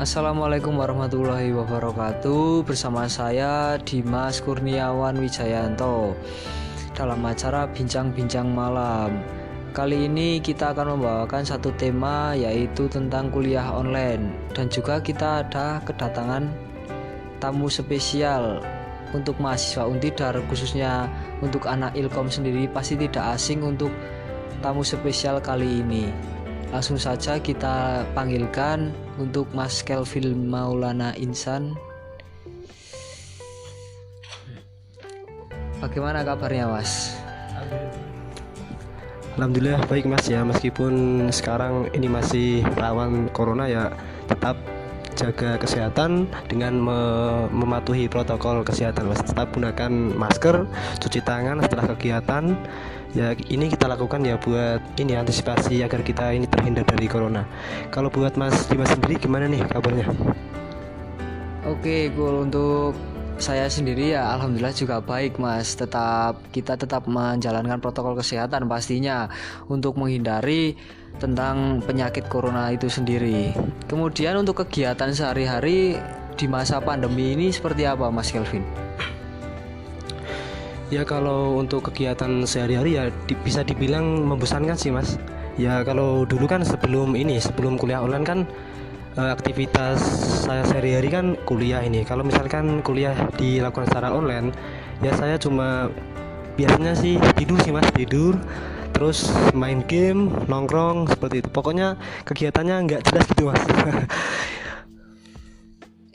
Assalamualaikum warahmatullahi wabarakatuh. Bersama saya Dimas Kurniawan Wijayanto dalam acara Bincang-Bincang Malam. Kali ini kita akan membawakan satu tema, yaitu tentang kuliah online. Dan juga kita ada kedatangan tamu spesial untuk mahasiswa Untidar, khususnya untuk anak Ilkom sendiri pasti tidak asing untuk tamu spesial kali ini. Langsung saja kita panggilkan untuk Mas Kelvin Maulana Insan. Bagaimana kabarnya, Mas? Alhamdulillah baik Mas ya, meskipun sekarang ini masih rawan corona ya, tetap jaga kesehatan dengan mematuhi protokol kesehatan Mas. Tetap gunakan masker, cuci tangan setelah kegiatan. Ya ini kita lakukan ya buat ini antisipasi agar kita ini terhindar dari corona. Kalau buat Mas Dimas sendiri gimana nih kabarnya? Oke, untuk saya sendiri ya alhamdulillah juga baik, Mas. Kita tetap menjalankan protokol kesehatan pastinya untuk menghindari tentang penyakit corona itu sendiri. Kemudian untuk kegiatan sehari-hari di masa pandemi ini seperti apa, Mas Kelvin? Ya kalau untuk kegiatan sehari-hari ya bisa dibilang membosankan sih Mas. Ya kalau dulu kan sebelum kuliah online kan aktivitas saya sehari-hari kan kuliah ini. Kalau misalkan kuliah dilakukan secara online, ya saya cuma biasanya sih tidur sih Mas, tidur terus main game, nongkrong seperti itu. Pokoknya kegiatannya nggak jelas gitu Mas.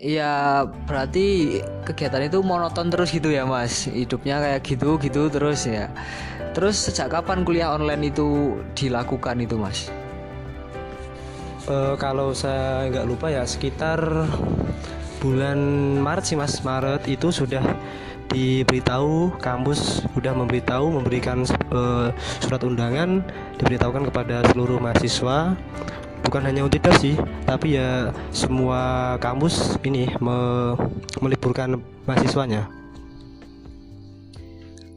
Iya, berarti kegiatan itu monoton terus gitu ya, Mas. Hidupnya kayak gitu terus ya. Terus sejak kapan kuliah online itu dilakukan itu, Mas? Kalau saya nggak lupa ya sekitar bulan Maret sih Mas. Maret itu sudah diberitahu, kampus sudah memberikan surat undangan, diberitahukan kepada seluruh mahasiswa. Bukan hanya Untidar sih, tapi ya semua kampus ini meliburkan mahasiswanya.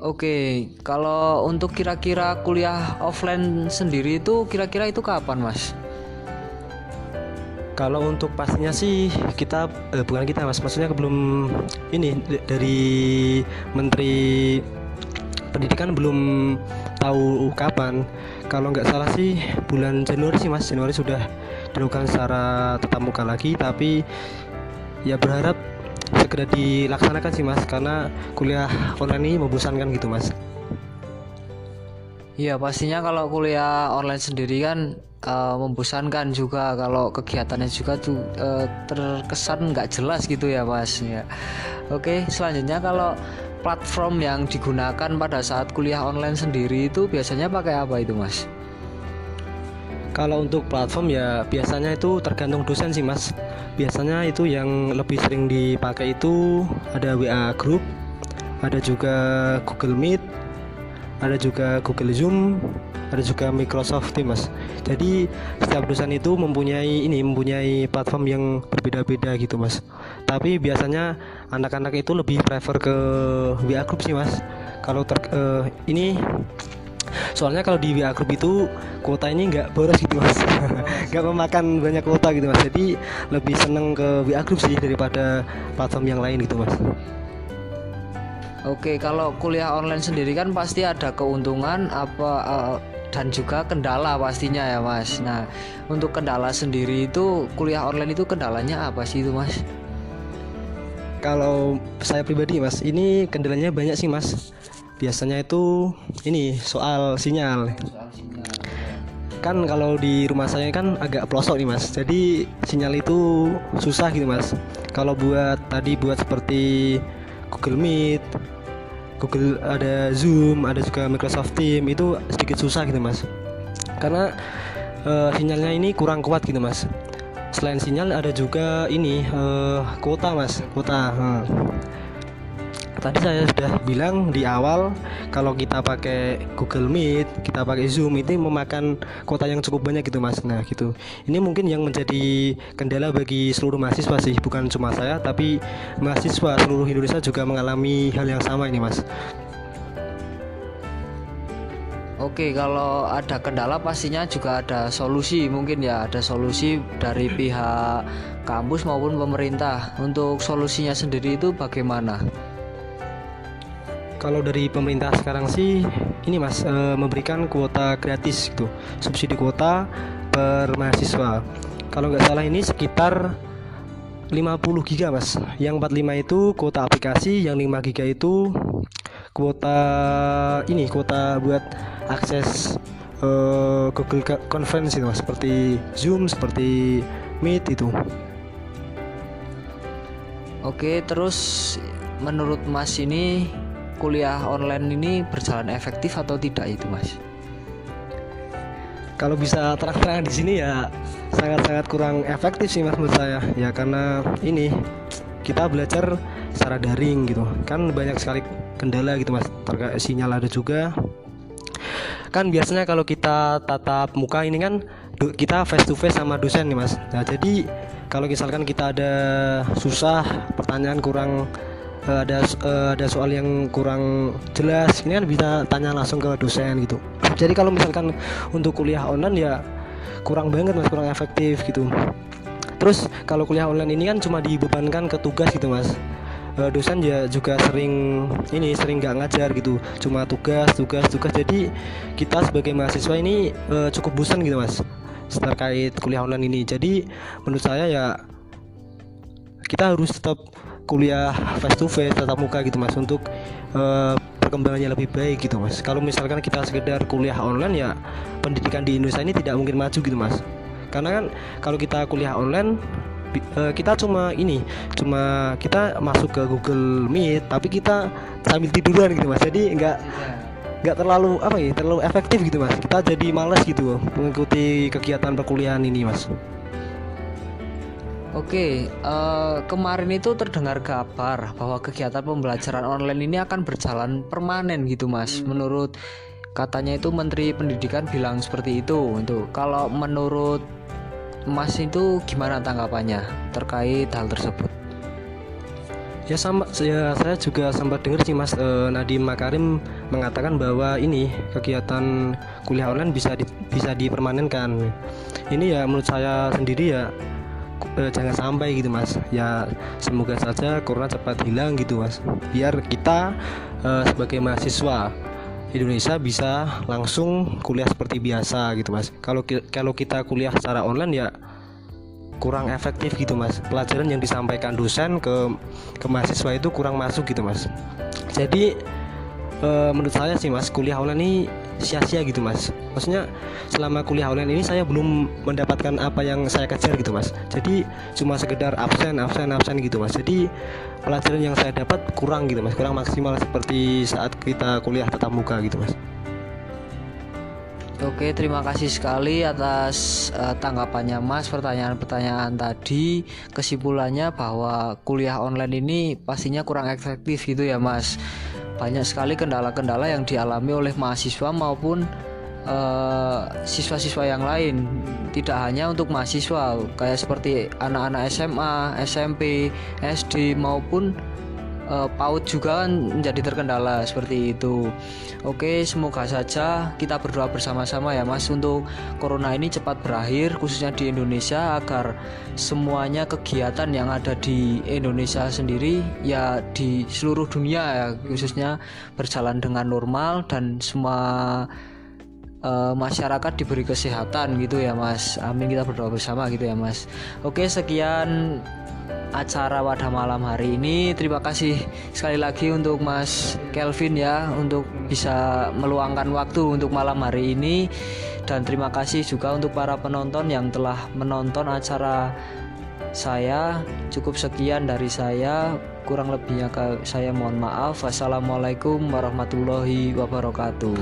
Oke, kalau untuk kira-kira kuliah offline sendiri itu kira-kira itu kapan, Mas? Kalau untuk pastinya sih kita bukan kita Mas, maksudnya belum ini dari Menteri Pendidikan belum tahu kapan. Kalau nggak salah sih bulan Januari sih Mas, Januari sudah dilakukan secara tatap muka lagi, tapi ya berharap segera dilaksanakan sih Mas, karena kuliah online ini membosankan gitu Mas. Iya, pastinya kalau kuliah online sendiri kan membosankan juga, kalau kegiatannya juga tuh terkesan nggak jelas gitu ya, Mas ya. Oke, selanjutnya kalau platform yang digunakan pada saat kuliah online sendiri itu biasanya pakai apa itu, Mas? Kalau untuk platform ya biasanya itu tergantung dosen sih Mas. Biasanya itu yang lebih sering dipakai itu ada WA Group, ada juga Google Meet, ada juga Google Zoom, ada juga Microsoft Teams Mas. Jadi setiap dosen itu mempunyai platform yang berbeda-beda gitu Mas. Tapi biasanya anak-anak itu lebih prefer ke WA Group sih Mas. Kalau ini soalnya kalau di WA Group itu kuota ini nggak boros gitu Mas. Nggak memakan banyak kuota gitu Mas. Jadi lebih seneng ke WA Group sih daripada platform yang lain gitu Mas. Oke, kalau kuliah online sendiri kan pasti ada keuntungan dan juga kendala pastinya ya, Mas. Nah, untuk kendala sendiri itu kuliah online itu kendalanya apa sih itu, Mas? Kalau saya pribadi Mas, ini kendalanya banyak sih Mas. Biasanya itu ini soal sinyal. Kan kalau di rumah saya kan agak pelosok nih Mas. Jadi sinyal itu susah gitu Mas. Kalau buat seperti Google Meet, Google ada Zoom, ada juga Microsoft Teams, itu sedikit susah gitu Mas. Karena sinyalnya ini kurang kuat gitu Mas. Selain sinyal ada juga ini kuota Mas, kuota. Tadi saya sudah bilang di awal kalau kita pakai Google Meet, kita pakai Zoom itu memakan kuota yang cukup banyak gitu Mas. Nah gitu. Ini mungkin yang menjadi kendala bagi seluruh mahasiswa sih, bukan cuma saya, tapi mahasiswa seluruh Indonesia juga mengalami hal yang sama ini Mas. Oke, kalau ada kendala pastinya juga ada solusi, mungkin ya ada solusi dari pihak kampus maupun pemerintah. Untuk solusinya sendiri itu bagaimana? Kalau dari pemerintah sekarang sih ini Mas, memberikan kuota gratis gitu, subsidi kuota per mahasiswa. Kalau nggak salah ini sekitar 50 giga Mas. Yang 45 itu kuota aplikasi, yang 5 giga itu kuota buat akses Google Conference itu Mas, seperti Zoom, seperti Meet itu. Oke, terus menurut Mas ini kuliah online ini berjalan efektif atau tidak itu Mas? Kalau bisa terang-terangan di sini ya sangat-sangat kurang efektif sih Mas menurut saya. Ya karena ini kita belajar secara daring gitu. Kan banyak sekali kendala gitu Mas. Terkait sinyal ada juga. Kan biasanya kalau kita tatap muka ini kan kita face to face sama dosen nih Mas. Nah, jadi kalau misalkan kita ada susah, pertanyaan kurang ada soal yang kurang jelas, ini kan bisa tanya langsung ke dosen gitu. Jadi kalau misalkan untuk kuliah online ya kurang banget Mas, kurang efektif gitu. Terus kalau kuliah online ini kan cuma dibebankan ke tugas gitu Mas. Dosen ya juga sering nggak ngajar gitu, cuma tugas. Jadi kita sebagai mahasiswa ini cukup bosan gitu Mas terkait kuliah online ini. Jadi menurut saya ya kita harus tetap kuliah face to face, tatap muka gitu Mas, untuk perkembangannya lebih baik gitu Mas. Kalau misalkan kita sekedar kuliah online ya pendidikan di Indonesia ini tidak mungkin maju gitu Mas. Karena kan kalau kita kuliah online kita cuma kita masuk ke Google Meet tapi kita sambil tiduran gitu Mas. Jadi nggak terlalu terlalu efektif gitu Mas. Kita jadi malas gitu mengikuti kegiatan perkuliahan ini Mas. Oke, kemarin itu terdengar kabar bahwa kegiatan pembelajaran online ini akan berjalan permanen gitu Mas. Menurut katanya itu Menteri Pendidikan bilang seperti itu. Untuk kalau menurut Mas itu gimana tanggapannya terkait hal tersebut? Ya sama, saya juga sempat dengar sih Mas, Nadiem Makarim mengatakan bahwa ini kegiatan kuliah online bisa dipermanenkan. Ini ya menurut saya sendiri ya jangan sampai gitu Mas. Ya semoga saja corona cepat hilang gitu Mas. Biar kita sebagai mahasiswa Indonesia bisa langsung kuliah seperti biasa gitu Mas. Kalau kita kuliah secara online ya kurang efektif gitu Mas. Pelajaran yang disampaikan dosen ke mahasiswa itu kurang masuk gitu Mas. Jadi menurut saya sih Mas, kuliah online ini sia-sia gitu Mas. Maksudnya selama kuliah online ini saya belum mendapatkan apa yang saya kejar gitu Mas. Jadi cuma sekedar absen gitu Mas. Jadi pelajaran yang saya dapat kurang gitu Mas, kurang maksimal seperti saat kita kuliah tatap muka gitu Mas. Oke, terima kasih sekali atas tanggapannya Mas, pertanyaan-pertanyaan tadi. Kesimpulannya bahwa kuliah online ini pastinya kurang efektif gitu ya Mas. Banyak sekali kendala-kendala yang dialami oleh mahasiswa maupun siswa-siswa yang lain. Tidak hanya untuk mahasiswa, kayak seperti anak-anak SMA, SMP, SD maupun PAUD juga kan menjadi terkendala seperti itu. Oke, semoga saja kita berdoa bersama-sama ya Mas untuk corona ini cepat berakhir, khususnya di Indonesia, agar semuanya kegiatan yang ada di Indonesia sendiri ya di seluruh dunia ya khususnya berjalan dengan normal dan semua masyarakat diberi kesehatan gitu ya Mas. Amin, kita berdoa bersama gitu ya Mas. Oke, sekian acara pada malam hari ini. Terima kasih sekali lagi untuk Mas Kelvin ya untuk bisa meluangkan waktu untuk malam hari ini, dan terima kasih juga untuk para penonton yang telah menonton acara saya. Cukup sekian dari saya, kurang lebihnya saya mohon maaf. Wassalamualaikum warahmatullahi wabarakatuh.